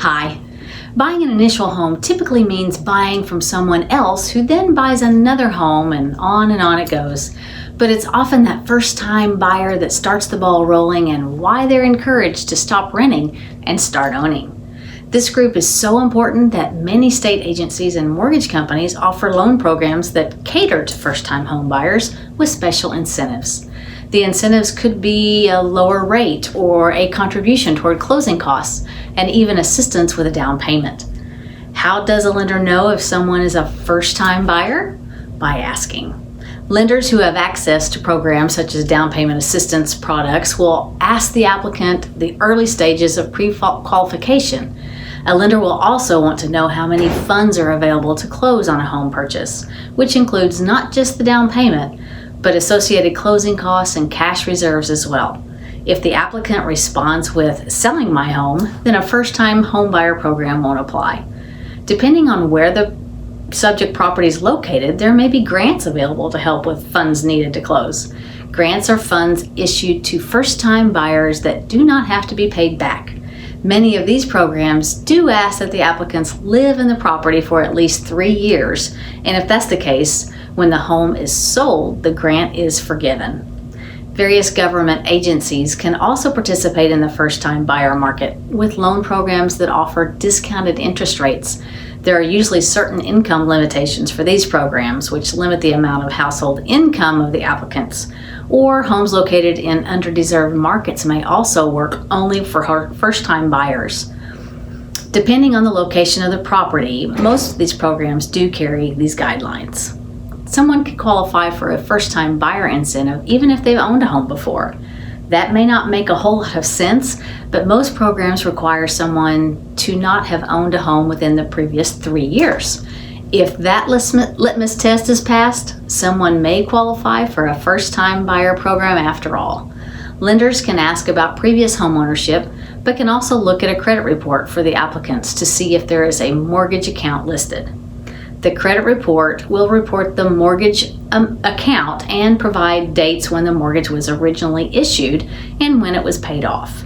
Hi. Buying an initial home typically means buying from someone else who then buys another home, and on it goes. But it's often that first-time buyer that starts the ball rolling and why they're encouraged to stop renting and start owning. This group is so important that many state agencies and mortgage companies offer loan programs that cater to first-time home buyers with special incentives. The incentives could be a lower rate or a contribution toward closing costs and even assistance with a down payment. How does a lender know if someone is a first-time buyer? By asking. Lenders who have access to programs such as down payment assistance products will ask the applicant the early stages of pre-qualification. A lender will also want to know how many funds are available to close on a home purchase, which includes not just the down payment, but associated closing costs and cash reserves as well. If the applicant responds with selling my home, then a first-time home buyer program won't apply. Depending on where the subject property is located, there may be grants available to help with funds needed to close. Grants are funds issued to first-time buyers that do not have to be paid back. Many of these programs do ask that the applicants live in the property for at least 3 years, and if that's the case, when the home is sold, the grant is forgiven. Various government agencies can also participate in the first-time buyer market with loan programs that offer discounted interest rates. There are usually certain income limitations for these programs, which limit the amount of household income of the applicants, or homes located in underdeserved markets may also work only for first-time buyers. Depending on the location of the property, most of these programs do carry these guidelines. Someone could qualify for a first-time buyer incentive even if they've owned a home before. That may not make a whole lot of sense, but most programs require someone to not have owned a home within the previous 3 years. If that litmus test is passed, someone may qualify for a first-time buyer program after all. Lenders can ask about previous home ownership, but can also look at a credit report for the applicants to see if there is a mortgage account listed. The credit report will report the mortgage account and provide dates when the mortgage was originally issued and when it was paid off.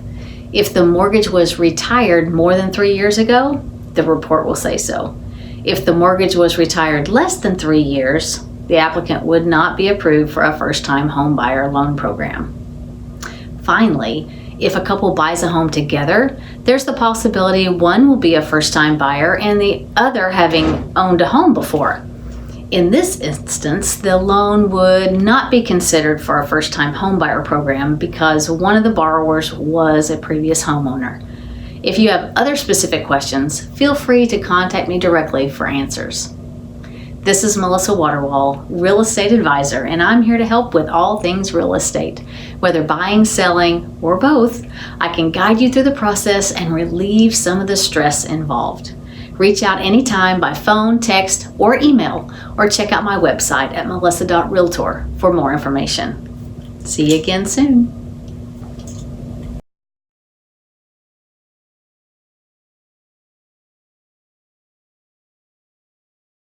If the mortgage was retired more than 3 years ago, the report will say so. If the mortgage was retired less than 3 years, the applicant would not be approved for a first-time home buyer loan program. Finally, if a couple buys a home together, there's the possibility one will be a first-time buyer and the other having owned a home before. In this instance, the loan would not be considered for a first-time home buyer program because one of the borrowers was a previous homeowner. If you have other specific questions, feel free to contact me directly for answers. This is Melissa Waterwall, Real Estate Advisor, and I'm here to help with all things real estate. Whether buying, selling, or both, I can guide you through the process and relieve some of the stress involved. Reach out anytime by phone, text, or email, or check out my website at melissa.realtor for more information. See you again soon.